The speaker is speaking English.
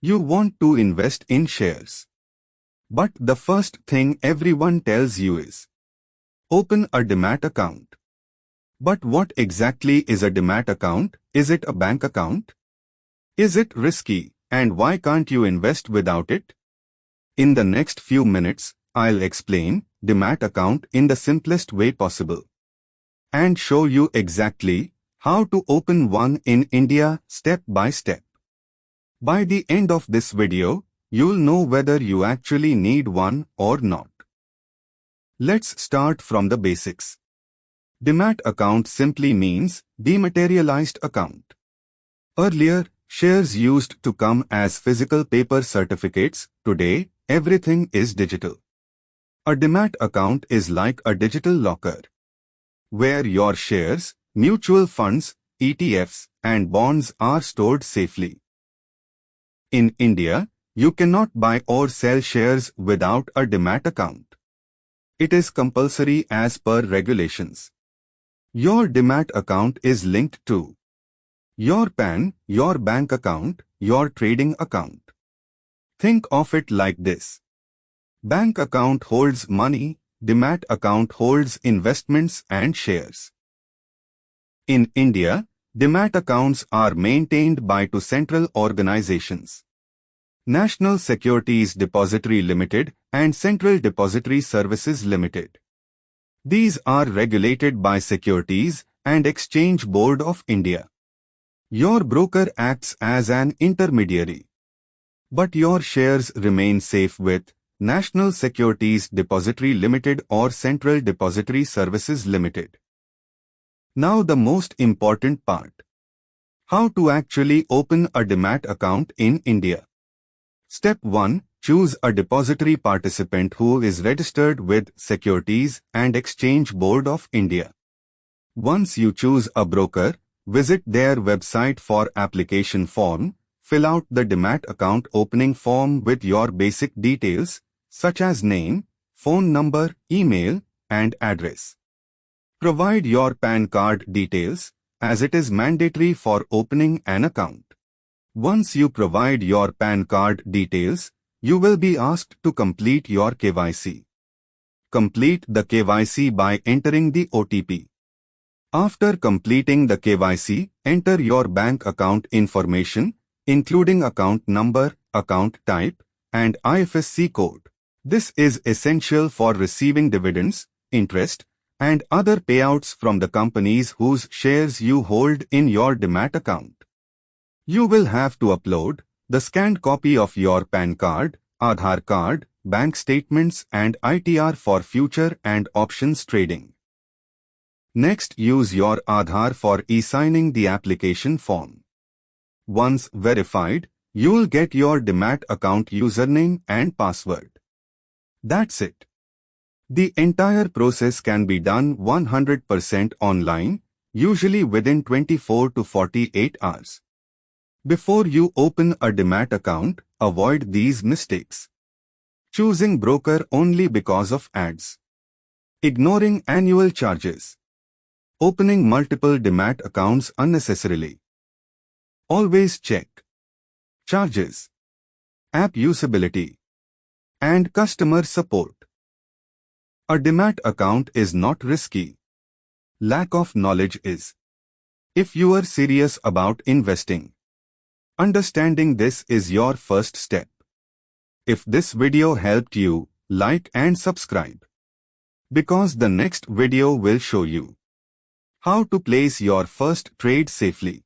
You want to invest in shares. But the first thing everyone tells you is, open a Demat account. But what exactly is a Demat account? Is it a bank account? Is it risky, and why can't you invest without it? In the next few minutes, I'll explain Demat account in the simplest way possible and show you exactly how to open one in India step by step. By the end of this video, you'll know whether you actually need one or not. Let's start from the basics. Demat account simply means dematerialized account. Earlier, shares used to come as physical paper certificates. Today, everything is digital. A Demat account is like a digital locker, where your shares, mutual funds, ETFs, and bonds are stored safely. In India, you cannot buy or sell shares without a Demat account. It is compulsory as per regulations. Your Demat account is linked to your PAN, your bank account, your trading account. Think of it like this. Bank account holds money, Demat account holds investments and shares. In India, Demat accounts are maintained by two central organizations: National Securities Depository Limited and Central Depository Services Limited. These are regulated by Securities and Exchange Board of India. Your broker acts as an intermediary, but your shares remain safe with National Securities Depository Limited or Central Depository Services Limited. Now the most important part. How to actually open a Demat account in India. Step 1. Choose a depository participant who is registered with Securities and Exchange Board of India. Once you choose a broker, visit their website for application form, fill out the Demat account opening form with your basic details, such as name, phone number, email, and address. Provide your PAN card details, as it is mandatory for opening an account. Once you provide your PAN card details, you will be asked to complete your KYC. Complete the KYC by entering the OTP. After completing the KYC, enter your bank account information, including account number, account type, and IFSC code. This is essential for receiving dividends, interest, and other payouts from the companies whose shares you hold in your Demat account. You will have to upload the scanned copy of your PAN card, Aadhaar card, bank statements, and ITR for future and options trading. Next, use your Aadhaar for e-signing the application form. Once verified, you'll get your Demat account username and password. That's it. The entire process can be done 100% online, usually within 24 to 48 hours. Before you open a Demat account, avoid these mistakes. Choosing broker only because of ads. Ignoring annual charges. Opening multiple Demat accounts unnecessarily. Always check charges, app usability, and customer support. A Demat account is not risky. Lack of knowledge is. If you are serious about investing, understanding this is your first step. If this video helped you, like and subscribe, because the next video will show you how to place your first trade safely.